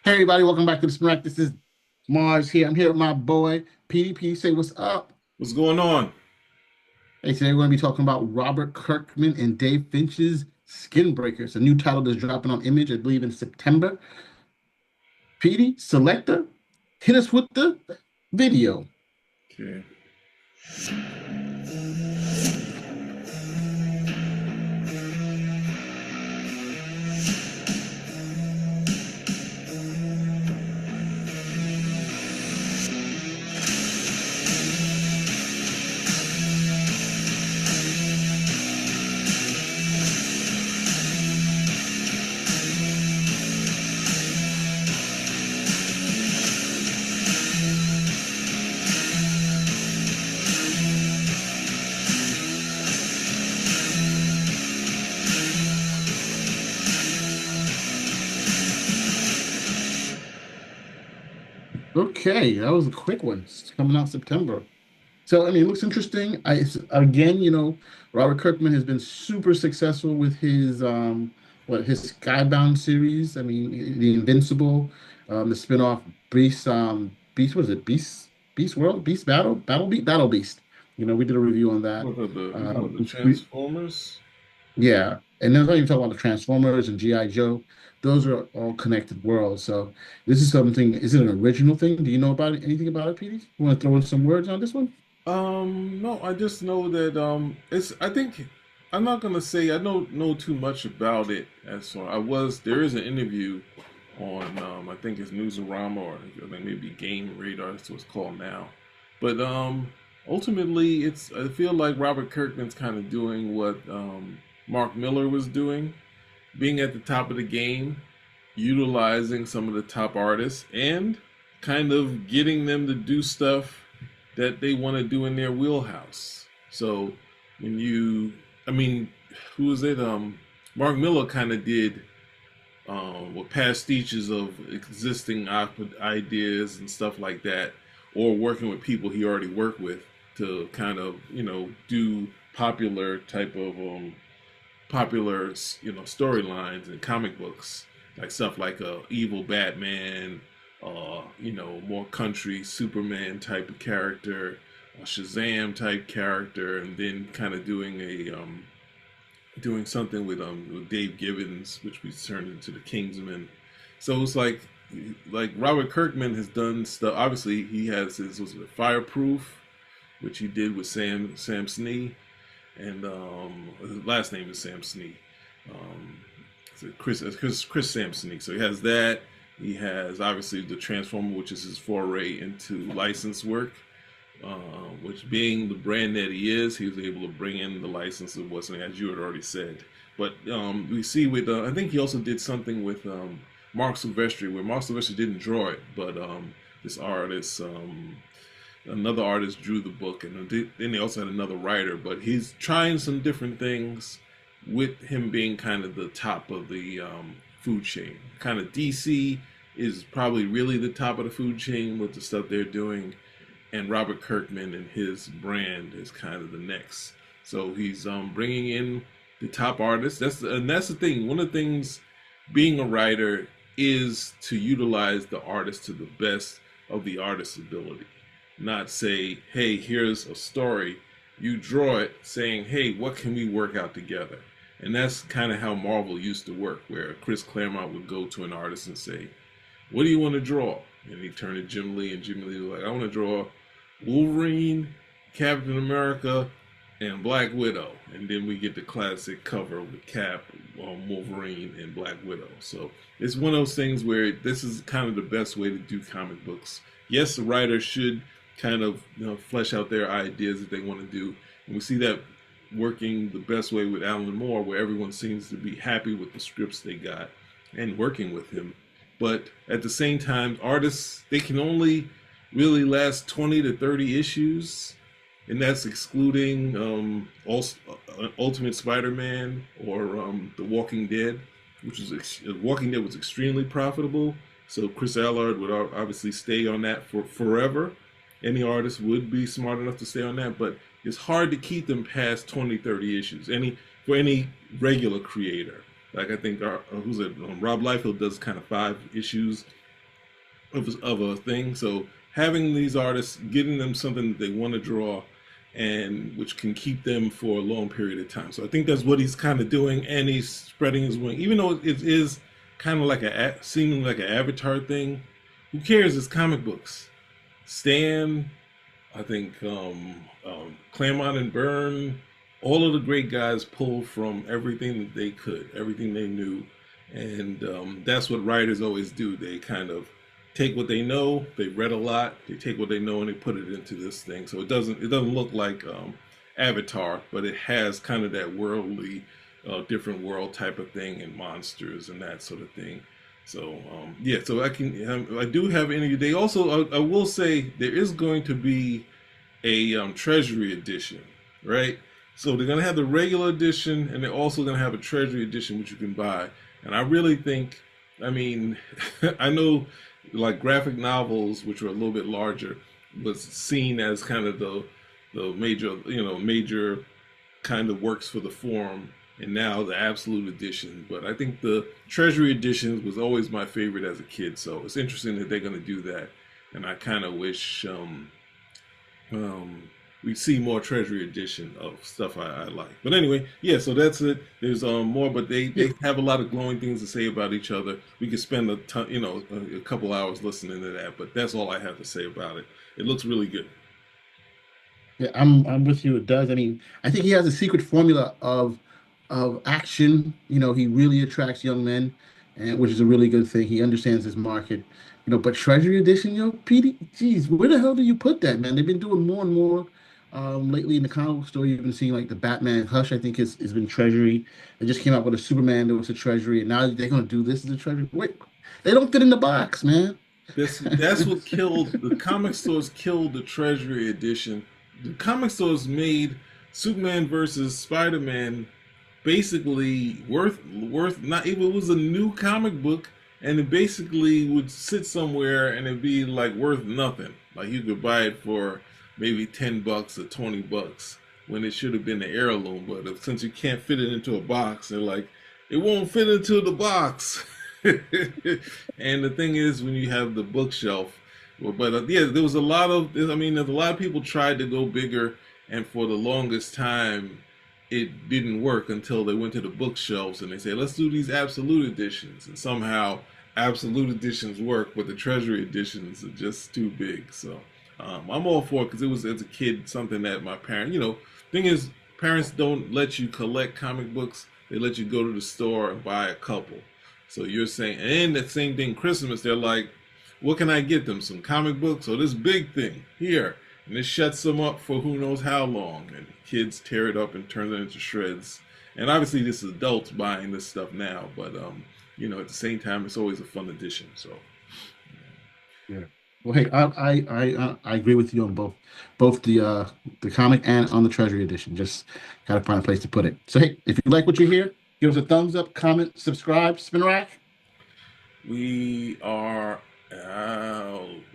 Hey everybody, welcome back to the Smack. This is Mars here. I'm here with my boy PDP. Say what's up. What's going on? Hey, today we're going to be talking about Robert Kirkman and Dave Finch's Skinbreakers, a new title that's dropping on Image, I believe, in September. PD, Selector, hit us with the video. Okay. Okay, that was a quick one. It's coming out September. So, I mean, it looks interesting. Again, Robert Kirkman has been super successful with his Skybound series. I mean, the Invincible, the spinoff Beast, what is it? Beast World, Beast Battle Beast. We did a review on that. What are the you talking about the We Transformers? Yeah, and then not even talking about the Transformers and GI Joe. Those are all connected worlds. So this is something. Is it an original thing? Do you know about it? Anything about it, Petey? You want to throw in some words on this one? No, I just know that it's I think I'm not gonna say I don't know too much about it as far there is an interview on I think it's Newsarama or I think maybe Game Radar, that's what it's called now. But ultimately I feel like Robert Kirkman's kind of doing what Mark Miller was doing, being at the top of the game, utilizing some of the top artists and kind of getting them to do stuff that they want to do in their wheelhouse. So when you, I mean, who is it? Mark Miller kind of did with pastiches of existing ideas and stuff like that, or working with people he already worked with to kind of do popular storylines and comic books, like stuff like evil Batman, more country Superman type of character, a Shazam type character, and then kind of doing something with Dave Gibbons, which we turned into the Kingsman. So it's like Robert Kirkman has done stuff. Obviously, he has his was it Fireproof, which he did with Sam Snee, and his last name is Sam Snee. Chris Sam Snee. So he has that. He has obviously the Transformer, which is his foray into license work. Which being the brand that he is, he was able to bring in the license of what's as you had already said. But we see with I think he also did something with Mark Silvestri, where Mark Silvestri didn't draw it, but this artist, another artist drew the book, and then they also had another writer. But he's trying some different things with him being kind of the top of the food chain. Kind of DC is probably really the top of the food chain with the stuff they're doing, and Robert Kirkman and his brand is kind of the next. So he's bringing in the top artists. That's the thing. One of the things being a writer is to utilize the artist to the best of the artist's ability. Not say, hey, here's a story. You draw it saying, hey, what can we work out together? And that's kind of how Marvel used to work, where Chris Claremont would go to an artist and say, what do you want to draw? And he'd turn to Jim Lee, and Jim Lee was like, I want to draw Wolverine, Captain America, and Black Widow. And then we get the classic cover with Cap, Wolverine, and Black Widow. So it's one of those things where this is kind of the best way to do comic books. Yes, the writer should kind of flesh out their ideas that they want to do. And we see that working the best way with Alan Moore, where everyone seems to be happy with the scripts they got and working with him. But at the same time, artists, they can only really last 20 to 30 issues, and that's excluding Ultimate Spider-Man or The Walking Dead, which is Walking Dead was extremely profitable. So Chris Allard would obviously stay on that for forever. Any artist would be smart enough to stay on that, but it's hard to keep them past 20, 30 issues. For any regular creator, like I think who's it? Rob Liefeld does kind of 5 issues of a thing. So having these artists, getting them something that they want to draw, and which can keep them for a long period of time. So I think that's what he's kind of doing, and he's spreading his wing, even though it is kind of like seeming like an Avatar thing. Who cares? It's comic books. Stan, I think Claremont and Byrne, all of the great guys pulled from everything that they could, everything they knew, and that's what writers always do. They kind of take what they know, they read a lot, they take what they know and they put it into this thing. So it doesn't look like Avatar, but it has kind of that worldly, different world type of thing, and monsters and that sort of thing. So yeah, so I do have any. They also I will say there is going to be a treasury edition, right? So they're gonna have the regular edition, and they're also gonna have a treasury edition which you can buy. And I really think, I mean, I know like graphic novels, which were a little bit larger, was seen as kind of the major, major kind of works for the forum, and now the absolute edition. But I think the treasury editions was always my favorite as a kid, so it's interesting that they're going to do that. And I kind of wish we see more treasury edition of stuff I like. But anyway, yeah, so that's it. There's more, but they have a lot of glowing things to say about each other. We could spend a ton, a couple hours listening to that, but that's all I have to say about it. It looks really good. Yeah, I'm with you. It does. I mean, I think he has a secret formula of action. He really attracts young men, and which is a really good thing. He understands his market. But Treasury Edition, PD, geez, where the hell do you put that, man? They've been doing more and more lately in the comic book store. You've been seeing like the Batman Hush, I think has been Treasury. They just came out with a Superman that was a Treasury, and now they're gonna do this as a Treasury. Wait, they don't fit in the box, man. That's what killed the comic stores. Killed the Treasury Edition. The comic stores made Superman versus Spider-Man basically worth not even, it was a new comic book, and it basically would sit somewhere and it'd be like worth nothing. Like you could buy it for maybe $10 or $20 when it should have been an heirloom. But since you can't fit it into a box, they're like, it won't fit into the box. And the thing is, when you have the bookshelf, well, but yeah, there was a lot of. I mean, there's a lot of people tried to go bigger, and for the longest time, it didn't work until they went to the bookshelves and they said, let's do these absolute editions, and somehow absolute editions work, but the treasury editions are just too big. So I'm all for it because it was, as a kid, something that my parents. Thing is, parents don't let you collect comic books; they let you go to the store and buy a couple. So you're saying, and that same thing, Christmas, they're like, what can I get them? Some comic books or this big thing here? And it shuts them up for who knows how long. And kids tear it up and turn it into shreds. And obviously, this is adults buying this stuff now, but at the same time, it's always a fun addition. So, Yeah. Well, hey, I agree with you on both the comic and on the Treasury Edition. Just gotta find a place to put it. So hey, if you like what you hear, give us a thumbs up, comment, subscribe, spin rack. we are